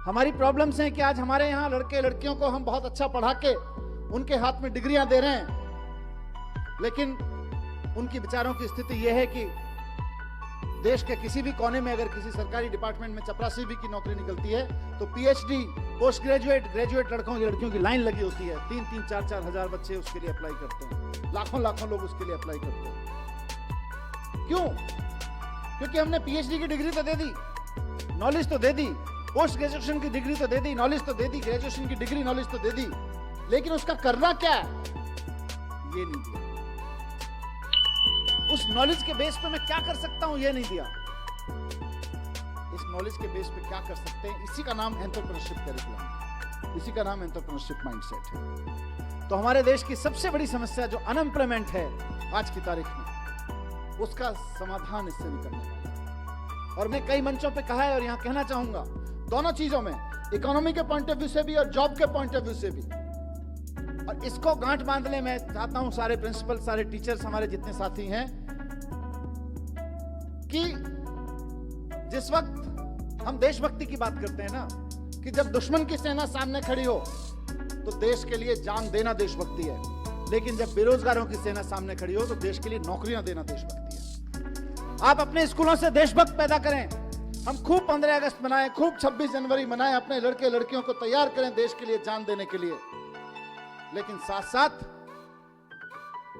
हमारी प्रॉब्लम्स हैं कि आज हमारे यहाँ लड़के लड़कियों को हम बहुत अच्छा पढ़ा के उनके हाथ में डिग्रियां दे रहे हैं, लेकिन उनकी बेचारों की स्थिति यह है कि देश के किसी भी कोने में अगर किसी सरकारी डिपार्टमेंट में चपरासी भी की नौकरी निकलती है तो पीएचडी, पोस्ट ग्रेजुएट, ग्रेजुएट लड़कियों की लाइन लगी होती है। 3-3, 4-4 हजार बच्चे उसके लिए अप्लाई करते हैं, लाखों लोग उसके लिए अप्लाई करते हैं। क्यों? क्योंकि हमने पीएचडी की डिग्री तो दे दी, नॉलेज तो दे दी, पोस्ट ग्रेजुएशन की डिग्री तो दे दी, नॉलेज तो दे दी, ग्रेजुएशन की डिग्री नॉलेज तो दे दी, लेकिन उसका करना क्या है ये नहीं दिया। उस नॉलेज के बेस पे मैं क्या कर सकता हूं ये नहीं दिया। इस नॉलेज के बेस पे क्या कर सकते हैं, इसी का नाम एंटरप्रेन्योरशिप करिकुलम, इसी का नाम एंटरप्रेन्योरशिप माइंडसेट है। तो हमारे देश की सबसे बड़ी समस्या जो अनएम्प्लॉयमेंट है आज की तारीख में, उसका समाधान इससे निकलने वाला है। और मैं कई मंचों पे कहा है और यहां कहना चाहूंगा, दोनों चीजों में, इकोनॉमी के पॉइंट ऑफ व्यू से भी और जॉब के पॉइंट ऑफ व्यू से भी। और इसको गांठ बांधने मैं चाहता हूं सारे प्रिंसिपल, सारे टीचर्स, हमारे जितने साथी हैं, कि जिस वक्त हम देशभक्ति की बात करते हैं ना, कि जब दुश्मन की सेना सामने खड़ी हो तो देश के लिए जान देना देशभक्ति है, लेकिन जब बेरोजगारों की सेना सामने खड़ी हो तो देश के लिए नौकरियां देना देशभक्ति है। आप अपने स्कूलों से देशभक्त पैदा करें, हम खूब 15 अगस्त मनाएं, खूब 26 जनवरी मनाएं, अपने लड़के लड़कियों को तैयार करें देश के लिए जान देने के लिए, लेकिन साथ साथ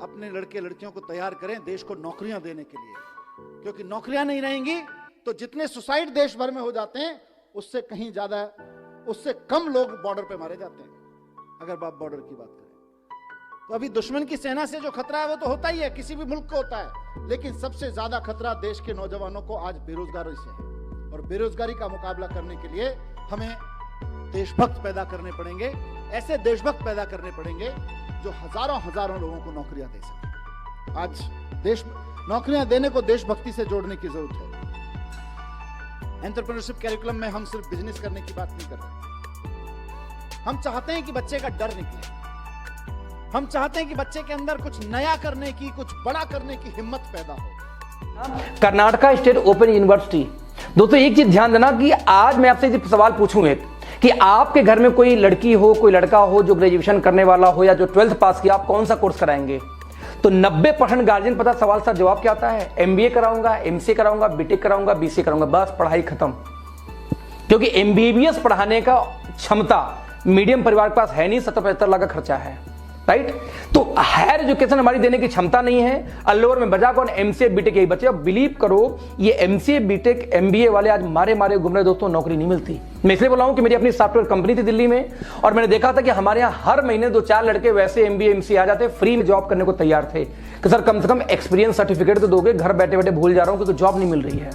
अपने लड़के लड़कियों को तैयार करें देश को नौकरियां देने के लिए, क्योंकि नौकरियां नहीं रहेंगी तो जितने सुसाइड देश भर में हो जाते हैं उससे कहीं ज्यादा, उससे कम लोग बॉर्डर पे मारे जाते हैं। अगर आप बॉर्डर की बात करें तो अभी दुश्मन की सेना से जो खतरा है वो तो होता ही है, किसी भी मुल्क को होता है, लेकिन सबसे ज्यादा खतरा देश के नौजवानों को आज बेरोजगारी से है। और बेरोजगारी का मुकाबला करने के लिए हमें देशभक्त पैदा करने पड़ेंगे, ऐसे देशभक्त पैदा करने पड़ेंगे जो हजारों लोगों को नौकरियां दे सके। आज देश नौकरियां देने को देशभक्ति से जोड़ने की जरूरत है। एंटरप्रेन्योरशिप कैरिकुलम में हम सिर्फ बिजनेस करने की बात नहीं कर रहे, हम चाहते हैं कि बच्चे का डर निकले, हम चाहते हैं कि बच्चे के अंदर कुछ नया करने की, कुछ बड़ा करने की हिम्मत पैदा हो। Karnataka state open university. दोस्तों एक चीज ध्यान देना कि आज मैं आपसे एक सवाल पूछूं कि आपके घर में कोई लड़की हो, कोई लड़का हो जो ग्रेजुएशन करने वाला हो या जो 12th पास किया, आप कौन सा कोर्स कराएंगे? तो 90% गार्जियन पता सवाल का जवाब क्या आता है? MBA कराऊंगा, MCA कराऊंगा, BTech कराऊंगा, BCA कराऊंगा, बस पढ़ाई खत्म। क्योंकि MBBS पढ़ाने का क्षमता मीडियम परिवार के पास है नहीं, 70-75 लाख का खर्चा है, राइट? तो हायर एजुकेशन हमारी देने की क्षमता नहीं है। अल्लोवर में बजा कौन? MCA BTech यही बचे। अब बिलीव करो ये MCA BTech MBA वाले आज मारे घूम रहे दोस्तों, नौकरी नहीं मिलती। मैं इसलिए बोला हूं कि मेरी अपनी सॉफ्टवेयर कंपनी थी दिल्ली में और मैंने देखा था कि हमारे यहाँ हर महीने 2-4 लड़के वैसे MBA MCA आ जाते, फ्री में जॉब करने को तैयार थे कि सर कम से कम एक्सपीरियंस सर्टिफिकेट तो दोगे, घर बैठे बैठे भूल जा रहा हूं क्योंकि जॉब नहीं मिल रही है,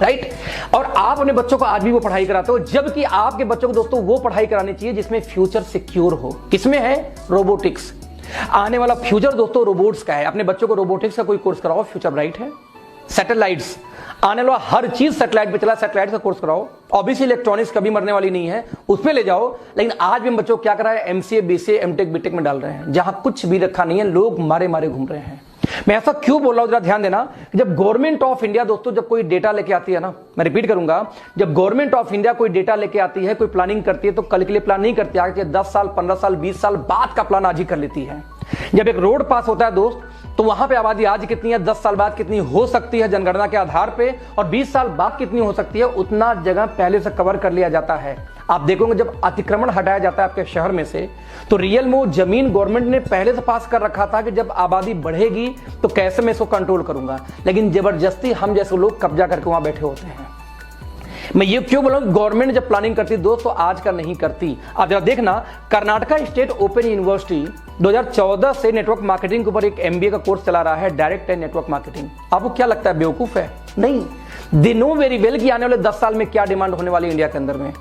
राइट? और आप अपने बच्चों को आज भी वो पढ़ाई कराते हो, जबकि आपके बच्चों को दोस्तों वो पढ़ाई करानी चाहिए जिसमें फ्यूचर सिक्योर हो। किसमें है? रोबोटिक्स। आने वाला फ्यूचर दोस्तों रोबोट्स का है। अपने बच्चों को रोबोटिक्स का कोई कोर्स कराओ, फ्यूचर ब्राइट है। सैटेलाइट्स, आने वाला हर चीज सैटेलाइट पे चला, सैटेलाइट का कोर्स कराओ। ऑब्वियसली इलेक्ट्रॉनिक्स कभी मरने वाली नहीं है, उस पे ले जाओ। लेकिन आज भी हम बच्चों को क्या करा है? MCA BCA MTech BTech में डाल रहे हैं, जहां कुछ भी रखा नहीं है, लोग मारे घूम रहे हैं। मैं ऐसा क्यों बोल रहा हूं, जरा ध्यान देना। जब गवर्नमेंट ऑफ इंडिया दोस्तों जब कोई डेटा लेके आती है ना, मैं रिपीट करूंगा, जब गवर्नमेंट ऑफ इंडिया कोई डेटा लेके आती है, कोई प्लानिंग करती है, तो कल के लिए प्लान नहीं करती, आगे 10 साल 15 साल 20 साल बाद का प्लान आज ही कर लेती है। जब एक रोड पास होता है दोस्त, तो वहां पे आबादी आज कितनी है, 10 साल बाद कितनी हो सकती है जनगणना के आधार पे, और 20 साल बाद कितनी हो सकती है, उतना जगह पहले से कवर कर लिया जाता है। आप देखोगे जब अतिक्रमण हटाया जाता है आपके शहर में से, तो रियल में वो जमीन गवर्नमेंट ने पहले से पास कर रखा था कि जब आबादी बढ़ेगी तो कैसे मैं इसको कंट्रोल करूंगा, लेकिन जबरदस्ती हम जैसे लोग कब्जा करके वहां बैठे होते हैं। मैं ये क्यों बोला, गवर्नमेंट जब प्लानिंग करती दोस्तों आज का नहीं करती। आप जरा देखना, कर्नाटका स्टेट ओपन यूनिवर्सिटी 2014 से नेटवर्क मार्केटिंग के ऊपर एक MBA का कोर्स चला रहा है, डायरेक्ट एंड नेटवर्क मार्केटिंग। आपको क्या लगता है बेवकूफ है? नहीं, दे नो वेरी वेल कि आने वाले 10 साल में क्या डिमांड होने वाली इंडिया के अंदर में।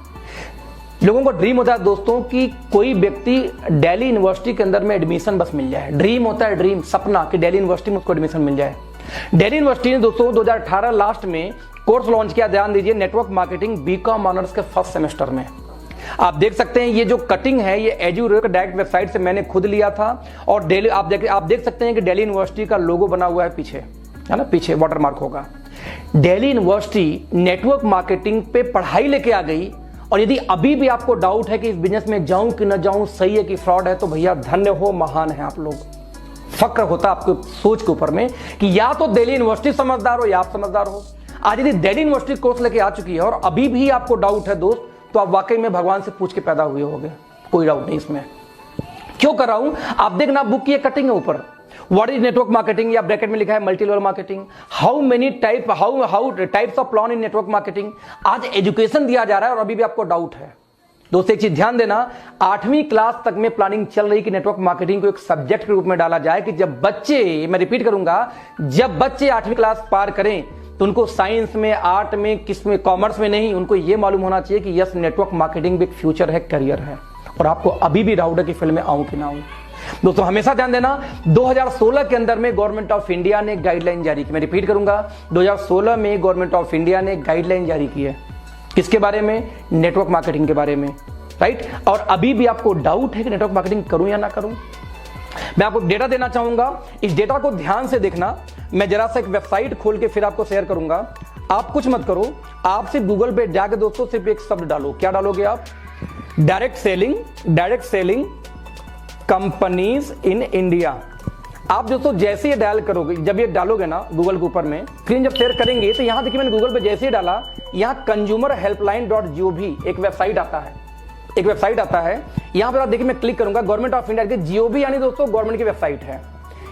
लोगों को ड्रीम होता है दोस्तों कि कोई व्यक्ति दिल्ली यूनिवर्सिटी के अंदर में एडमिशन बस मिल जाए। ड्रीम होता है, ड्रीम, सपना कि दिल्ली यूनिवर्सिटी में उसको एडमिशन मिल जाए। दिल्ली यूनिवर्सिटी ने दोस्तों 2018 लास्ट में कोर्स लॉन्च किया, ध्यान दीजिए, नेटवर्क मार्केटिंग BCom ऑनर्स के फर्स्ट सेमेस्टर में। आप देख सकते हैं ये जो कटिंग है ये एजुरेट डायरेक्ट वेबसाइट से मैंने खुद लिया था। और दिल्ली आप देख सकते हैं कि दिल्ली यूनिवर्सिटी का लोगो बना हुआ है पीछे, है ना, पीछे वाटरमार्क होगा। दिल्ली यूनिवर्सिटी नेटवर्क मार्केटिंग पे पढ़ाई लेके आ गई और यदि अभी भी आपको डाउट है कि इस बिजनेस में जाऊं कि न जाऊं, सही है कि फ्रॉड है, तो भैया धन्य हो, महान है आप लोग। फक्र होता आपको सोच के ऊपर में कि या तो दिल्ली यूनिवर्सिटी समझदार हो या आप समझदार हो। आज यदि दिल्ली यूनिवर्सिटी कोर्स लेके आ चुकी है और अभी भी आपको डाउट है दोस्त, तो आप वाकई में भगवान से पूछ के पैदा हुए होंगे, कोई डाउट नहीं इसमें। क्यों कर रहा हूं? आप देखना, बुक की कटिंग है ऊपर, व्हाट इज नेटवर्क मार्केटिंग, या ब्रैकेट में लिखा है multi level marketing, how many type how types of plan in network marketing. आज एजुकेशन दिया जा रहा है और अभी भी आपको डाउट है। दोस्तों एक चीज ध्यान देना, 8वीं क्लास तक में प्लानिंग चल रही कि नेटवर्क मार्केटिंग को एक सब्जेक्ट के रूप में डाला जाए कि जब बच्चे, मैं रिपीट करूंगा, जब बच्चे 8वीं क्लास पार करें तो उनको साइंस में, आर्ट में, किस में, कॉमर्स में नहीं, उनको यह मालूम होना चाहिए कि यस, नेटवर्क मार्केटिंग भी एक फ्यूचर है, करियर है। और आपको अभी भी डाउट है कि फील्ड में आऊं कि ना आऊं। दोस्तों हमेशा ध्यान देना, 2016 के अंदर में गवर्नमेंट ऑफ इंडिया ने गाइडलाइन जारी की। मैं रिपीट करूंगा, 2016 में गवर्नमेंट ऑफ इंडिया ने गाइडलाइन जारी की है। किसके बारे में? नेटवर्क मार्केटिंग के बारे में, राइट। और अभी भी आपको डाउट है कि नेटवर्क मार्केटिंग करूं या ना करूं। मैं आपको डेटा देना चाहूंगा, इस डेटा को ध्यान से देखना। मैं जरा सा एक वेबसाइट खोल के फिर आपको शेयर करूंगा। आप कुछ मत करो, आप सिर्फ गूगल पे जाके दोस्तों सिर्फ एक शब्द डालो। क्या डालोगे आप? Direct selling companies in India. आप दोस्तों जैसे ये डायल करोगे, जब ये डालोगे ना गूगल के ऊपर में, स्क्रीन जब शेयर करेंगे तो यहां देखिए, मैंने गूगल पे जैसे ही डाला, यहां consumerhelpline.gov एक वेबसाइट आता है, यहां पर आप देखिए, मैं क्लिक करूंगा, गवर्नमेंट ऑफ इंडिया की GOV यानी दोस्तों गवर्नमेंट की वेबसाइट है।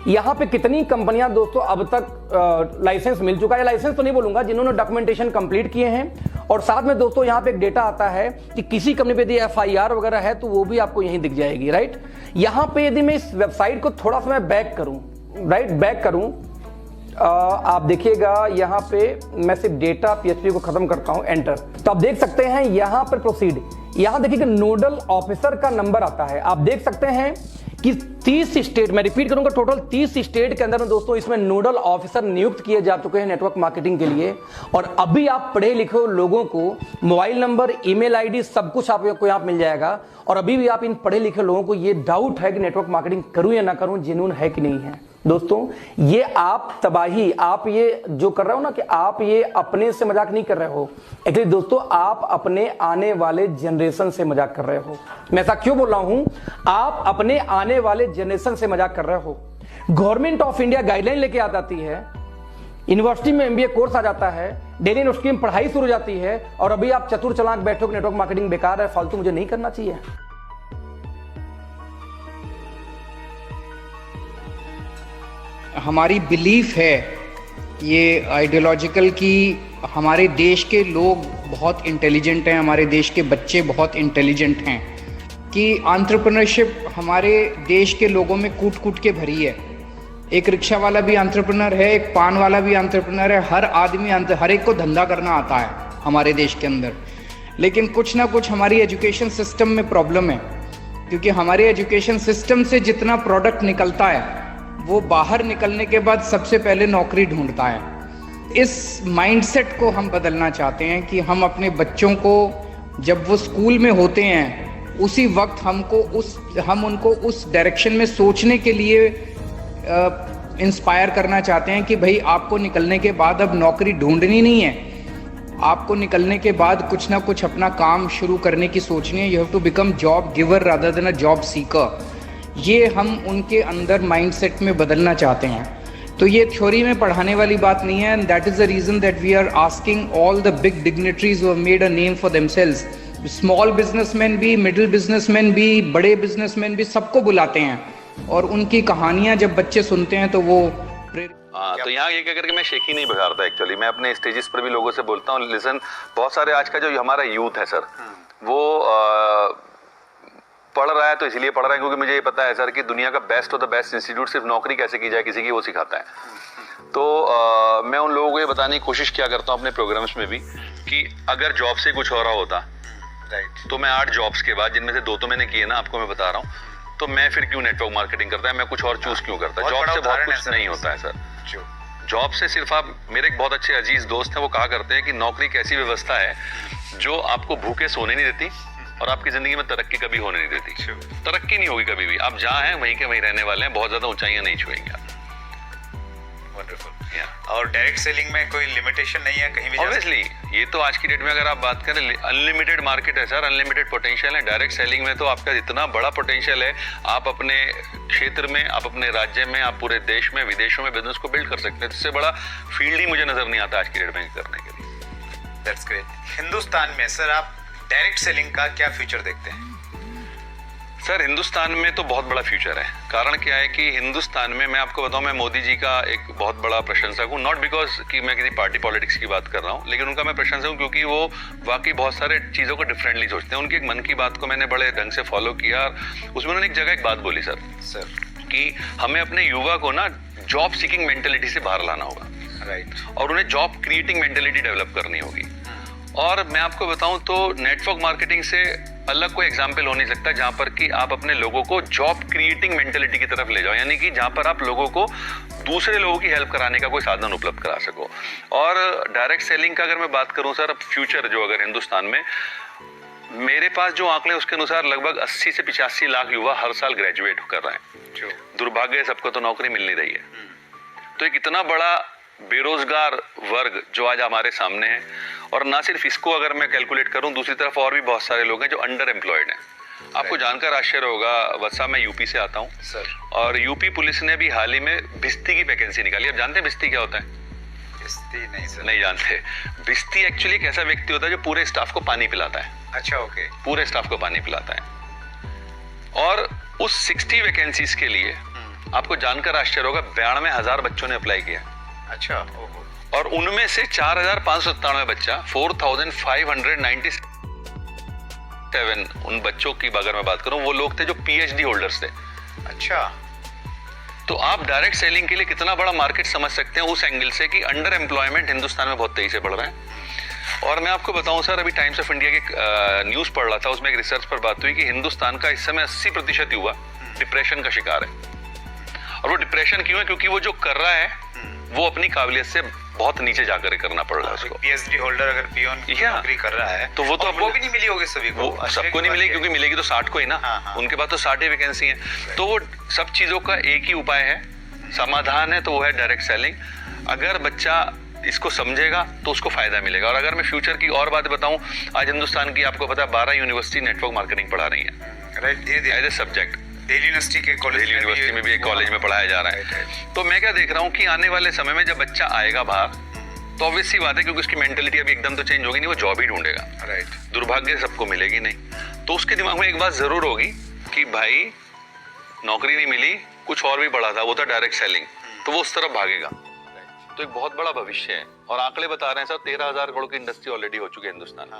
यहां पे कितनी कंपनियां दोस्तों अब तक लाइसेंस मिल चुका है, लाइसेंस तो नहीं बोलूंगा, जिन्होंने डॉक्यूमेंटेशन कंप्लीट किए हैं। और साथ में दोस्तों यहां पे एक डेटा आता है कि किसी कंपनी पे यदि FIR वगैरह है तो वो भी आपको यहीं दिख जाएगी, राइट। यहां पे यदि मैं इस वेबसाइट को थोड़ा सा मैं बैक करूं, राइट, बैक करूं, आप देखिएगा यहां पे मैं सिर्फ डेटा PHP को खत्म करता हूं, एंटर। तो आप देख सकते हैं यहां पर प्रोसीड, यहां देखिए नोडल ऑफिसर का नंबर आता है। आप देख सकते हैं कि 30 स्टेट, मैं रिपीट करूंगा, टोटल 30 स्टेट के अंदर में दोस्तों इसमें नोडल ऑफिसर नियुक्त किए जा चुके हैं नेटवर्क मार्केटिंग के लिए। और अभी आप पढ़े लिखे लोगों को मोबाइल नंबर, ईमेल आईडी सब कुछ आपको यहाँ मिल जाएगा। और अभी भी आप इन पढ़े लिखे लोगों को ये डाउट है कि नेटवर्क मार्केटिंग करूं या ना करूं, जेन्युइन है कि नहीं है। दोस्तों ये आप तबाही, आप ये जो कर रहे हो ना, कि आप ये अपने से मजाक नहीं कर रहे हो, एक्चुअली दोस्तों आप अपने आने वाले जनरेशन से मजाक कर रहे हो। मैं ऐसा क्यों बोल रहा हूं? आप अपने आने वाले जनरेशन से मजाक कर रहे हो। गवर्नमेंट ऑफ इंडिया गाइडलाइन लेके आ जाती है, यूनिवर्सिटी में MBA कोर्स आ जाता है, दिल्ली यूनिवर्सिटी में पढ़ाई शुरू हो जाती है, और अभी आप चतुर चालाक बैठो, नेटवर्क मार्केटिंग बेकार है, फालतू, मुझे नहीं करना चाहिए। हमारी बिलीफ है ये आइडियोलॉजिकल कि हमारे देश के लोग बहुत इंटेलिजेंट हैं, हमारे देश के बच्चे बहुत इंटेलिजेंट हैं, कि एंटरप्रेन्योरशिप हमारे देश के लोगों में कूट कूट के भरी है। एक रिक्शा वाला भी एंटरप्रेन्योर है, एक पान वाला भी एंटरप्रेन्योर है, हर आदमी, हर एक को धंधा करना आता है हमारे देश के अंदर। लेकिन कुछ ना कुछ हमारी एजुकेशन सिस्टम में प्रॉब्लम है, क्योंकि हमारे एजुकेशन सिस्टम से जितना प्रोडक्ट निकलता है वो बाहर निकलने के बाद सबसे पहले नौकरी ढूंढता है। इस माइंडसेट को हम बदलना चाहते हैं कि हम अपने बच्चों को जब वो स्कूल में होते हैं उसी वक्त हम उनको उस डायरेक्शन में सोचने के लिए इंस्पायर करना चाहते हैं कि भाई आपको निकलने के बाद अब नौकरी ढूंढनी नहीं है, आपको निकलने के बाद कुछ ना कुछ अपना काम शुरू करने की सोचनी है। You have to become job giver rather than a job seeker. ये हम उनके अंदर माइंडसेट में बदलना चाहते हैं। तो ये थ्योरी में पढ़ाने वाली बात नहीं है, and that is the reason that we are asking all the big dignitaries who have made a name for themselves, small businessman भी, मिडिल बिजनेसमैन भी, बड़े बिजनेसमैन भी, सबको बुलाते हैं और उनकी कहानियां जब बच्चे सुनते हैं तो वो तो यहाँ ये करके मैं शेखी नहीं बिगाड़ता। एक्चुअली मैं अपने स्टेजेस पर भी लोगों से बोलता हूँ, लिसन, बहुत सारे आज का जो हमारा यूथ है सर, वो पढ़ रहा है तो इसलिए पढ़ रहा है क्योंकि मुझे ये पता है सर कि दुनिया का best of the best institute सिर्फ नौकरी कैसे की जाए किसी की, वो सिखाता है। तो मैं उन लोगों को ये बताने की कोशिश किया करता हूँ अपने प्रोग्राम्स में भी कि अगर जॉब से कुछ हो रहा होता, राइट, तो मैं 8 जॉब्स के बाद, जिनमें से 2 तो मैंने किए ना, आपको मैं बता रहा हूँ, तो मैं फिर क्यों नेटवर्क मार्केटिंग करता है, मैं कुछ और चूज क्यों करता है। जॉब से बहुत कुछ नहीं होता है सर। जॉब से सिर्फ आप, मेरे एक बहुत अच्छे अजीज दोस्त हैं, वो कहा करते हैं कि नौकरी एक ऐसी व्यवस्था है जो आपको भूखे सोने नहीं देती और आपकी जिंदगी में तरक्की कभी होने नहीं देती। तरक्की नहीं होगी कभी भी, आप जहाँ हैं वहीं के वहीं रहने वाले हैं, बहुत ज्यादा ऊंचाइयां नहीं छुएंगे आप। वंडरफुल। Yeah. और डायरेक्ट सेलिंग में कोई लिमिटेशन नहीं है, कहीं भी जा सकते ऑब्वियसली ये तो आज की डेट में अगर आप बात करें अनलिमिटेड मार्केट है सर, अनलिमिटेड पोटेंशियल है। डायरेक्ट सेलिंग में तो आपका इतना बड़ा पोटेंशियल है, आप अपने क्षेत्र में, आप अपने राज्य में, आप पूरे देश में, विदेशों में बिजनेस को बिल्ड कर सकते हैं। इससे बड़ा फील्ड ही मुझे नजर नहीं आता आज की डेट में करने के लिए। That's great. हिंदुस्तान में सर आप डायरेक्ट सेलिंग का क्या फ्यूचर देखते हैं? सर हिंदुस्तान में तो बहुत बड़ा फ्यूचर है। कारण क्या है कि हिंदुस्तान में, मैं आपको बताऊं, मैं मोदी जी का एक बहुत बड़ा प्रशंसक हूं। नॉट बिकॉज कि मैं किसी पार्टी पॉलिटिक्स की बात कर रहा हूं, लेकिन उनका मैं प्रशंसक हूं क्योंकि वो वाकई बहुत सारे चीज़ों को डिफरेंटली सोचते हैं। उनकी एक मन की बात को मैंने बड़े ढंग से फॉलो किया और उसमें उन्होंने एक जगह एक बात बोली सर कि हमें अपने युवा को ना जॉब सीकिंग मेंटेलिटी से बाहर लाना होगा, राइट, और उन्हें जॉब क्रिएटिंग मेंटेलिटी डेवलप करनी होगी। और मैं आपको बताऊं तो नेटवर्क मार्केटिंग से अलग कोई एग्जाम्पल हो नहीं सकता जहां पर कि आप अपने लोगों को जॉब क्रिएटिंग मेंटेलिटी की तरफ ले जाओ, यानी कि जहां पर आप लोगों को दूसरे लोगों की हेल्प कराने का कोई साधन उपलब्ध करा सको। और डायरेक्ट सेलिंग का अगर मैं बात करूं सर, अब फ्यूचर जो अगर हिंदुस्तान में, मेरे पास जो आंकड़े उसके अनुसार लगभग 80 से 85 लाख युवा हर साल ग्रेजुएट कर रहे हैं। दुर्भाग्य सबको तो नौकरी मिल नहीं रही है। तो एक इतना बड़ा बेरोजगार वर्ग जो आज हमारे सामने है, और ना सिर्फ इसको अगर मैं कैलकुलेट करूं, दूसरी तरफ और भी बहुत सारे लोग हैं जो अंडर एम्प्लॉयड हैं। आपको जानकर आश्चर्य होगा, वत्सा मैं यूपी से आता हूं सर, और यूपी पुलिस ने भी हाल ही में भिस्ती की वैकेंसी निकाली। आप जानते हैं भिस्ती क्या होता है? भिस्ती नहीं सर। नहीं जानते। भिस्ती एक्चुअली एक ऐसा व्यक्ति होता है जो पूरे स्टाफ को पानी पिलाता है। अच्छा, ओके। पूरे स्टाफ को पानी पिलाता है। और उस 60 वैकेंसीज के लिए आपको जानकर आश्चर्य होगा 92,000 बच्चों ने अप्लाई किया। अच्छा, ओहो। और उनमें से 4,597 बच्चा, 4,597 उन बच्चों की अगर मैं बात करूं, वो लोग थे जो पीएचडी होल्डर्स थे। अच्छा, तो आप डायरेक्ट सेलिंग के लिए कितना बड़ा मार्केट समझ सकते हैं उस एंगल से कि अंडर एम्प्लॉयमेंट हिंदुस्तान में बहुत तेजी से बढ़ रहा है। और मैं आपको बताऊं सर, अभी टाइम्स ऑफ इंडिया की न्यूज पढ़ रहा था, उसमें एक रिसर्च पर बात हुई कि हिंदुस्तान का इस समय 80% युवा डिप्रेशन का शिकार है। और वो डिप्रेशन क्यों है? क्योंकि वो जो कर रहा है वो अपनी काबिलियत से बहुत नीचे जाकर करना पड़ रहा है उसको। पीएचडी होल्डर अगर पियोन की नौकरी कर रहा है तो वो तो वो भी नहीं मिली होगी सभी को, वो सबको नहीं मिलेगी, क्योंकि मिलेगी तो 60 को ही ना। हाँ। उनके पास तो 60 ही वैकेंसी है। तो वो सब चीजों का एक ही उपाय है, समाधान है, तो वो है डायरेक्ट सेलिंग। अगर बच्चा इसको समझेगा तो उसको फायदा मिलेगा। और अगर मैं फ्यूचर की और बात बताऊं, आज हिंदुस्तान की आपको पता है 12 यूनिवर्सिटी नेटवर्क मार्केटिंग पढ़ा रही है, right, as a subject. Delhi university के कॉलेज में भी एक कॉलेज में पढ़ाया जा रहा है। तो मैं क्या देख रहा हूँ कि आने वाले समय में जब बच्चा आएगा बाहर, तो ऑब्वियस सी बात है, क्योंकि उसकी मेंटेलिटी अभी एकदम तो चेंज होगी नहीं, वो जॉब ही ढूंढेगा। राइट। दुर्भाग्य सबको मिलेगी नहीं। तो उसके दिमाग में एक बात जरूर होगी कि भाई नौकरी नहीं मिली, कुछ और भी बड़ा था, वो था डायरेक्ट सेलिंग, तो वो उस तरफ भागेगा। तो एक बहुत बड़ा भविष्य है। और आंकड़े बता रहे हैं सर, 13,000 करोड़ की इंडस्ट्री ऑलरेडी हो चुकी है हिंदुस्तान में।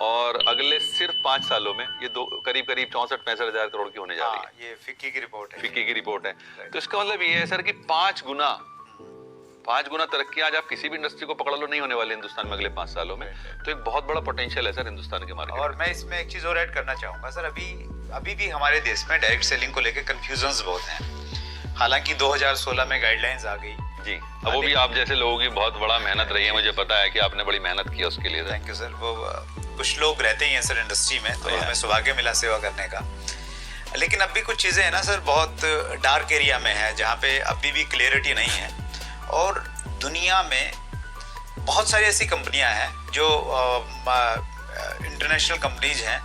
और अगले सिर्फ 5 सालों में ये करीब 64-65 हजार करोड़ की होने जा रही है। ये फिक्की की रिपोर्ट है। फिक्की की रिपोर्ट है। तो इसका मतलब ये है सर कि 5 गुना तरक्की आज आप किसी भी इंडस्ट्री को पकड़ लो नहीं होने वाले हिंदुस्तान में अगले 5 सालों में। तो एक बहुत बड़ा पोटेंशियल है सर हिंदुस्तान के मार्केट। और मैं इसमें एक चीज और ऐड करना चाहूंगा सर, अभी भी हमारे देश में डायरेक्ट सेलिंग को लेकर कंफ्यूजन्स बहुत हैं। हालांकि 2016 में गाइडलाइंस आ गई जी, अब वो भी आप जैसे लोगों की बहुत बड़ा मेहनत रही है, मुझे पता है कि आपने बड़ी मेहनत की उसके लिए। Thank you sir. वो कुछ लोग रहते ही हैं सर इंडस्ट्री में, तो हमें सौभाग्य मिला सेवा करने का। लेकिन अब भी कुछ चीज़ें हैं ना सर, बहुत डार्क एरिया में है जहाँ पे अभी भी क्लियरिटी नहीं है। और दुनिया में बहुत सारी ऐसी कंपनियां हैं जो इंटरनेशनल कंपनीज हैं,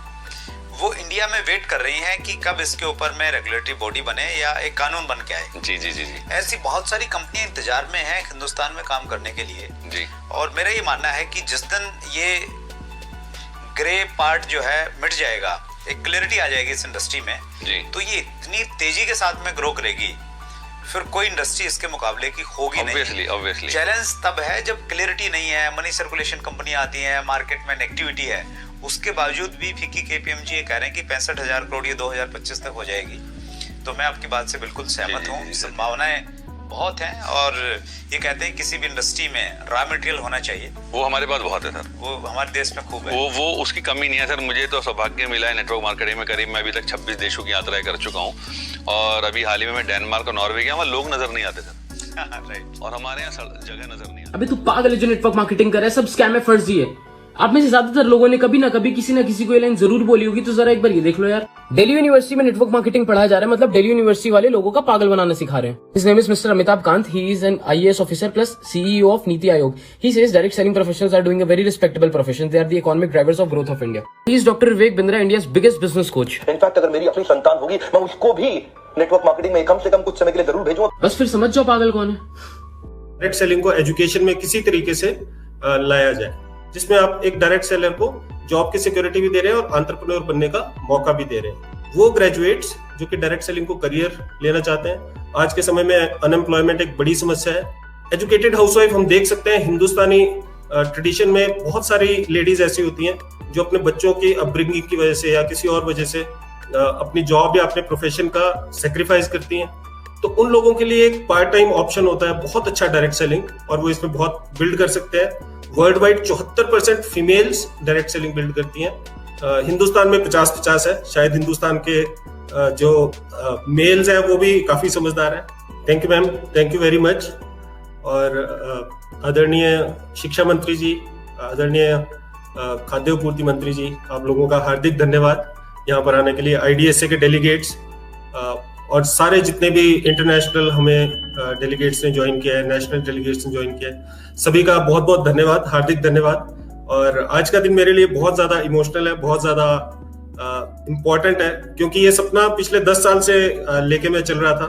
वो इंडिया में वेट कर रही हैं कि कब इसके ऊपर में रेगुलेटरी बॉडी बने या एक कानून बन के आए। जी जी जी जी। ऐसी बहुत सारी कंपनियां इंतजार में हैं हिंदुस्तान में काम करने के लिए जी। और मेरा ये मानना है कि जिस दिन ये ग्रे पार्ट जो है मिट जाएगा, एक क्लैरिटी आ जाएगी इस इंडस्ट्री में जी, तो ये इतनी तेजी के साथ में ग्रो करेगी, फिर कोई इंडस्ट्री इसके मुकाबले की होगी नहीं। ऑब्वियसली चैलेंज तब है जब क्लैरिटी नहीं है, मनी सर्कुलेशन कंपनी आती है, मार्केट में नेगेटिविटी है, उसके बावजूद भी फिक्की केपीएमजी ये कह रहे हैं कि 65,000 करोड़ ये 2025 तक हो जाएगी। तो मैं आपकी बात से बिल्कुल सहमत हूँ, संभावनाएं बहुत हैं। और ये कहते हैं किसी भी इंडस्ट्री में रॉ मटेरियल होना चाहिए, वो हमारे पास बहुत है सर, वो हमारे देश में खूब है। वो उसकी कमी नहीं है सर। मुझे तो सौभाग्य मिला है नेटवर्क मार्केटिंग में, करीब मैं अभी तक 26 देशों की यात्राएं कर चुका हूँ। और अभी हाल ही में मैं डेनमार्क और नॉर्वे गया, वहाँ लोग नजर नहीं आते सर। राइट। और हमारे यहाँ जगह नजर नहीं आती। अबे तू पागल है जो नेटवर्क मार्केटिंग कर रहा है, सब स्कैम है, फर्जी है। आप में से ज्यादातर लोगों ने कभी ना कभी किसी ना किसी को ये लाइन जरूर बोली होगी, तो जरा एक बार ये देख लो यार। दिल्ली यूनिवर्सिटी में नेटवर्क मार्केटिंग पढ़ाया जा रहा है, मतलब दिल्ली यूनिवर्सिटी वाले लोगों का पागल बनाना सिखा रहे हैं. His name is Mr. Amitabh Kant. He is an IAS officer plus CEO of Niti Aayog. He says direct selling professionals are doing a very respectable profession. They are the economic drivers of growth of India. He is Dr. Vivek Bindra, India's biggest business coach. In fact अगर मेरी अपनी संतान होगी मैं उसको भी network marketing में कम से कम कुछ समय के लिए जरूर भेजूंगा. बस फिर समझ जाओ पागल कौन है. डायरेक्ट सेलिंग को एजुकेशन में किसी तरीके से लाया जाए, जिसमें आप एक डायरेक्ट सेलर को जॉब की सिक्योरिटी भी दे रहे हैं और एंटरप्रेन्योर बनने का मौका भी दे रहे हैं. वो ग्रेजुएट्स जो कि डायरेक्ट सेलिंग को करियर लेना चाहते हैं, आज के समय में अनएम्प्लॉयमेंट एक बड़ी समस्या है. एजुकेटेड हाउसवाइफ हम देख सकते हैं हिंदुस्तानी ट्रेडिशन में बहुत सारी लेडीज ऐसी होती हैं जो अपने बच्चों की अपब्रिंगिंग की वजह से या किसी और वजह से अपनी जॉब या अपने प्रोफेशन का सेक्रीफाइस करती हैं. तो उन लोगों के लिए एक पार्ट टाइम ऑप्शन होता है बहुत अच्छा डायरेक्ट सेलिंग, और वो इसमें बहुत बिल्ड कर सकते हैं. World wide 74% females direct selling build करती हैं. हिंदुस्तान में 50-50 है. शायद हिंदुस्तान के जो मेल्स हैं वो भी काफी समझदार हैं. Thank you ma'am, thank you very much. और आदरणीय शिक्षा मंत्री जी, आदरणीय खाद्य आपूर्ति मंत्री जी, आप लोगों का हार्दिक धन्यवाद यहाँ पर आने के लिए. IDSA के डेलीगेट्स और सारे जितने भी इंटरनेशनल हमें डेलीगेट्स ने ज्वाइन किया है, नेशनल डेलीगेट्स ने ज्वाइन किया है, सभी का बहुत बहुत धन्यवाद, हार्दिक धन्यवाद. और आज का दिन मेरे लिए बहुत ज्यादा इमोशनल है, बहुत ज्यादा इम्पोर्टेंट है, क्योंकि ये सपना पिछले 10 साल से लेके मैं चल रहा था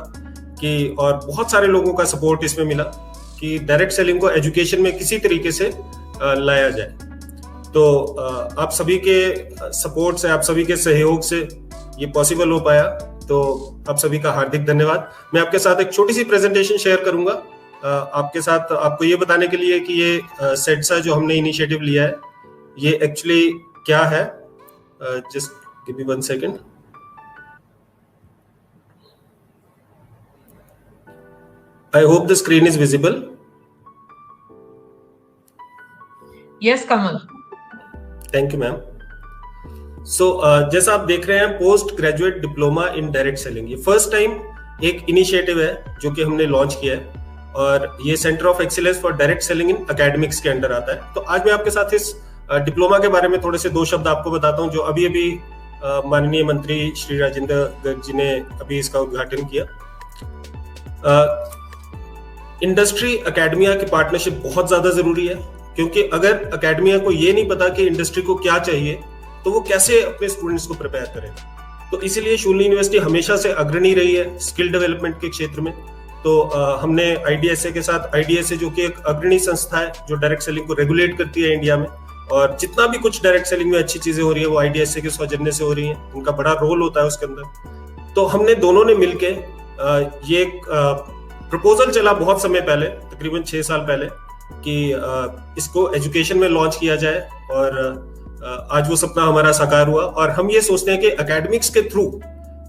कि, और बहुत सारे लोगों का सपोर्ट इसमें मिला कि डायरेक्ट सेलिंग को एजुकेशन में किसी तरीके से लाया जाए. तो आप सभी के सपोर्ट से, आप सभी के सहयोग से ये पॉसिबल हो पाया. तो आप सभी का हार्दिक धन्यवाद. मैं आपके साथ एक छोटी सी प्रेजेंटेशन शेयर करूंगा आपके साथ, आपको ये बताने के लिए कि ये सेट्सा जो हमने इनिशिएटिव लिया है ये एक्चुअली क्या है. Just give me 1 second. I hope the screen is visible. Yes Kamal. Thank you ma'am. So जैसा आप देख रहे हैं, post graduate diploma in direct selling, ये फर्स्ट टाइम एक इनिशिएटिव है जो कि हमने लॉन्च किया है, और ये centre of excellence for direct selling in academics के अंडर आता है. तो आज मैं आपके साथ इस डिप्लोमा के बारे में थोड़े से 2 शब्द आपको बताता हूं, जो अभी माननीय मंत्री श्री राजेंद्र गर्ग जी ने अभी इसका उद्घाटन किया. इंडस्ट्री एकेडमिया की पार्टनरशिप बहुत ज्यादा जरूरी है, क्योंकि अगर एकेडमिया को ये नहीं पता कि इंडस्ट्री को क्या चाहिए तो वो कैसे अपने स्टूडेंट्स को प्रिपेयर करेगा. तो इसीलिए शूलिनी यूनिवर्सिटी हमेशा से अग्रणी रही है स्किल डेवलपमेंट के क्षेत्र में. तो हमने IDSA के साथ, IDSA जो कि एक अग्रणी संस्था है जो डायरेक्ट सेलिंग को रेगुलेट करती है इंडिया में, और जितना भी कुछ डायरेक्ट सेलिंग में अच्छी चीजें हो रही है वो IDSA के सौजन्य से हो रही है, उनका बड़ा रोल होता है उसके अंदर. तो हमने दोनों ने मिलके ये एक प्रपोजल चला बहुत समय पहले, तकरीबन 6 साल पहले, कि इसको एजुकेशन में लॉन्च किया जाए, और आज वो सपना हमारा साकार हुआ. और हम ये सोचते हैं कि एकेडमिक्स के थ्रू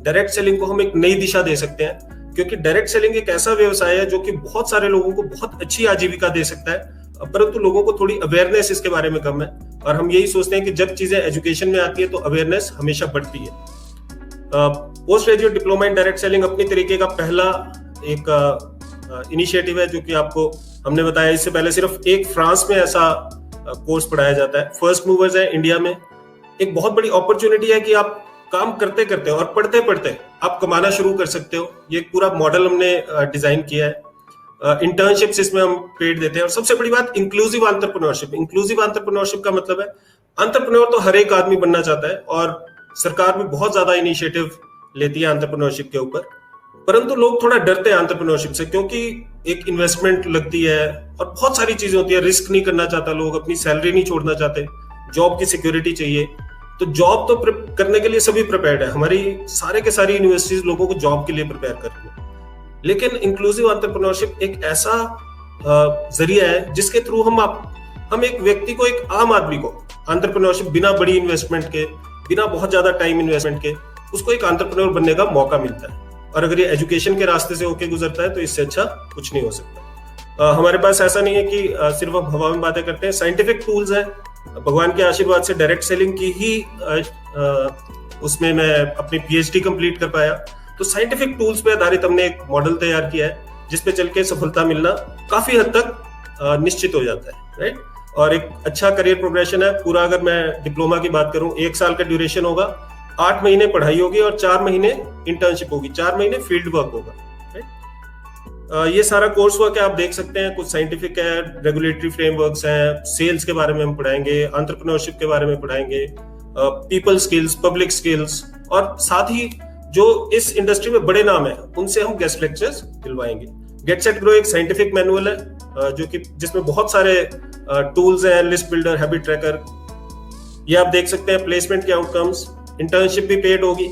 डायरेक्ट सेलिंग को हम एक नई दिशा दे सकते हैं, क्योंकि डायरेक्ट सेलिंग एक ऐसा व्यवसाय है जो कि बहुत सारे लोगों को बहुत अच्छी आजीविका दे सकता है, परंतु लोगों को थोड़ी अवेयरनेस इसके बारे में कम है. और हम यही सोचते हैं कि जब चीजें एजुकेशन में आती है तो अवेयरनेस हमेशा बढ़ती है. Post graduate diploma in direct selling अपनी तरीके का पहला एक इनिशिएटिव है, जो कि आपको हमने बताया. इससे पहले सिर्फ एक फ्रांस में ऐसा कोर्स पढ़ाया जाता है. फर्स्ट मूवर्स है इंडिया में. एक बहुत बड़ी अपॉर्चुनिटी है कि आप काम करते करते और पढ़ते पढ़ते आप कमाना शुरू कर सकते हो. ये पूरा मॉडल हमने डिजाइन किया है. इंटर्नशिप्स इसमें हम पेड देते हैं. और सबसे बड़ी बात, इंक्लूसिव एंटरप्रेन्योरशिप. इंक्लूसिव एंटरप्रेन्योरशिप का मतलब है एंटरप्रेन्योर तो हर एक आदमी बनना चाहता है, और सरकार भी बहुत ज्यादा इनिशिएटिव लेती है एंटरप्रेन्योरशिप के ऊपर, परंतु लोग थोड़ा डरते हैं एंटरप्रेन्योरशिप से, क्योंकि एक इन्वेस्टमेंट लगती है और बहुत सारी चीजें होती है. रिस्क नहीं करना चाहता लोग, अपनी सैलरी नहीं छोड़ना चाहते, जॉब की सिक्योरिटी चाहिए. तो जॉब तो करने के लिए सभी प्रिपेयर्ड है, हमारी सारे के सारी यूनिवर्सिटीज लोगों को जॉब के लिए प्रिपेयर कर रही है. लेकिन इंक्लूसिव एंटरप्रेन्योरशिप एक ऐसा जरिया है जिसके थ्रू हम एक व्यक्ति को, एक आम आदमी को एंटरप्रेन्योरशिप बिना बड़ी इन्वेस्टमेंट के, बिना बहुत ज्यादा टाइम इन्वेस्टमेंट के, उसको एक एंटरप्रेन्योर बनने का मौका मिलता है. और अगर ये एजुकेशन के रास्ते से होके गुजरता है तो इससे अच्छा कुछ नहीं हो सकता. हमारे पास ऐसा नहीं है कि सिर्फ हम हवा में बातें करते हैं. साइंटिफिक टूल्स हैं. भगवान के आशीर्वाद से डायरेक्ट सेलिंग की ही उसमें मैं अपनी PhD कंप्लीट कर पाया. तो साइंटिफिक टूल्स पे आधारित हमने एक मॉडल तैयार किया है, जिसपे चल के सफलता मिलना काफी हद तक निश्चित हो जाता है, राइट. और एक अच्छा करियर प्रोग्रेशन है पूरा. अगर मैं डिप्लोमा की बात करूं, 1 साल का ड्यूरेशन होगा, 8 महीने पढ़ाई होगी और 4 महीने इंटर्नशिप होगी, 4 महीने फील्ड वर्क होगा। ये सारा कोर्स वर्क आप देख सकते हैं, कुछ साइंटिफिक है, रेगुलेटरी फ्रेमवर्क्स हैं, सेल्स के बारे में हम पढ़ाएंगे, एंटरप्रेन्योरशिप के बारे में पढ़ाएंगे, पीपल स्किल्स, पब्लिक स्किल्स, और साथ ही जो इस इंडस्ट्री में बड़े नाम है उनसे हम गेस्ट लेक्चर्स दिलवाएंगे। गेट सेट ग्रो एक साइंटिफिक मैनुअल है जो कि जिसमें बहुत सारे टूल्स हैं, लिस्ट बिल्डर, हैबिट ट्रैकर, ये आप देख सकते हैं। प्लेसमेंट के आउटकम्स, इंटर्नशिप भी पेड होगी,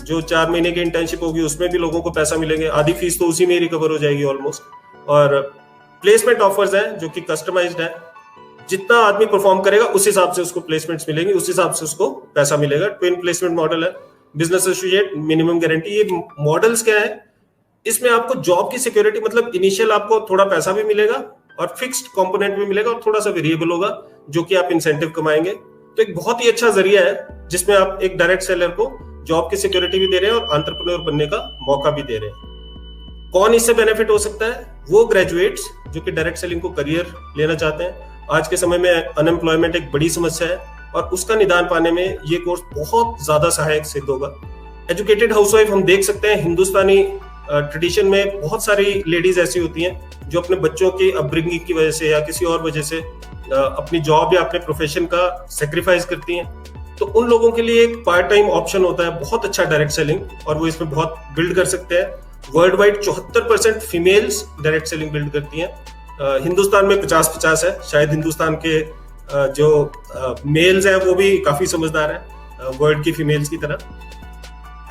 जो 4 महीने की इंटर्नशिप होगी उसमें भी लोगों को पैसा मिलेंगे, आधी फीस तो उसी में ही रिकवर हो जाएगी ऑलमोस्ट। और प्लेसमेंट ऑफर्स हैं जो कि कस्टमाइज्ड है, जितना आदमी परफॉर्म करेगा उस हिसाब से उसको प्लेसमेंट्स मिलेंगी, उस हिसाब से उसको पैसा मिलेगा। ट्विन प्लेसमेंट मॉडल है, बिजनेस एसोसिएट, मिनिमम गारंटी। ये मॉडल्स क्या है, इसमें आपको जॉब की सिक्योरिटी, मतलब इनिशियल आपको थोड़ा पैसा भी मिलेगा और फिक्स्ड कंपोनेंट भी मिलेगा और थोड़ा सा वेरिएबल होगा जो कि आप इंसेंटिव कमाएंगे। तो एक बहुत ही अच्छा जरिया है जिसमें आप एक डायरेक्ट सेलर को जॉब की सिक्योरिटी भी दे रहे हैं और एंटरप्रेन्योर बनने का मौका भी दे रहे हैं। कौन इससे बेनिफिट हो सकता है? वो ग्रेजुएट्स जो कि डायरेक्ट सेलिंग को करियर लेना चाहते हैं। आज के समय में अनएम्प्लॉयमेंट एक बड़ी समस्या है और उसका निदान पाने में ये कोर्स बहुत ज्यादा सहायक सिद्ध होगा। एजुकेटेड हाउसवाइफ हम देख सकते हैं, हिंदुस्तानी ट्रेडिशन में बहुत सारी लेडीज ऐसी होती हैं जो अपने बच्चों की अपब्रिंगिंग की वजह से या किसी और वजह से अपनी जॉब या अपने प्रोफेशन का सेक्रीफाइस करती हैं। तो उन लोगों के लिए एक पार्ट टाइम ऑप्शन होता है बहुत अच्छा डायरेक्ट सेलिंग, और वो इसमें बहुत बिल्ड कर सकते हैं। World wide 74% females direct selling build करती हैं। हिंदुस्तान में 50-50 है, शायद हिंदुस्तान के जो मेल्स हैं वो भी काफी समझदार हैं वर्ल्ड की फीमेल्स की तरह।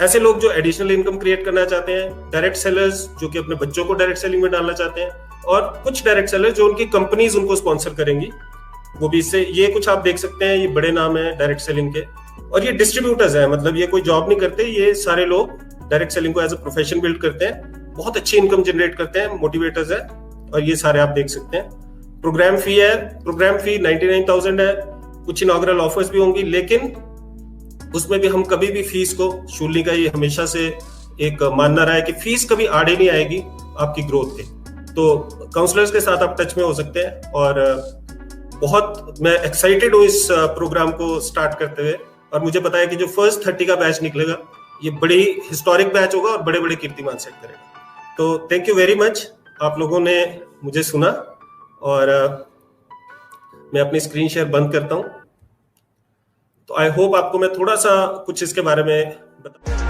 ऐसे लोग जो एडिशनल इनकम क्रिएट करना चाहते हैं, डायरेक्ट सेलर्स जो कि अपने बच्चों को डायरेक्ट सेलिंग में डालना चाहते हैं, और कुछ डायरेक्ट सेलर्स जो उनकी कंपनीज उनको स्पॉन्सर करेंगी, वो भी इससे, ये कुछ आप देख सकते हैं, ये बड़े नाम है डायरेक्ट सेलिंग के। और ये डिस्ट्रीब्यूटर्स हैं, मतलब ये कोई जॉब नहीं करते, ये सारे लोग डायरेक्ट सेलिंग को एज अ प्रोफेशन बिल्ड करते हैं, बहुत अच्छी इनकम जनरेट करते हैं, मोटिवेटर्स है, और ये सारे आप देख सकते हैं। प्रोग्राम फी है, प्रोग्राम फी 99,000 है, कुछ इनॉग्रल ऑफर्स भी होंगी, लेकिन उसमें भी हम कभी भी फीस को, शूलिनी का ये हमेशा से एक मानना रहा है कि फीस कभी आड़े नहीं आएगी आपकी ग्रोथ के। तो काउंसलर्स के साथ आप टच में हो सकते हैं, और बहुत मैं एक्साइटेड हूँ इस प्रोग्राम को स्टार्ट करते हुए, और मुझे पता है कि जो फर्स्ट 30 का बैच निकलेगा ये बड़ी हिस्टोरिक बैच होगा और बड़े बड़े कीर्तिमान सेट करेगा। तो थैंक यू वेरी मच, आप लोगों ने मुझे सुना, और मैं अपनी स्क्रीन शेयर बंद करता हूँ। तो आई होप आपको मैं थोड़ा सा कुछ इसके बारे में बता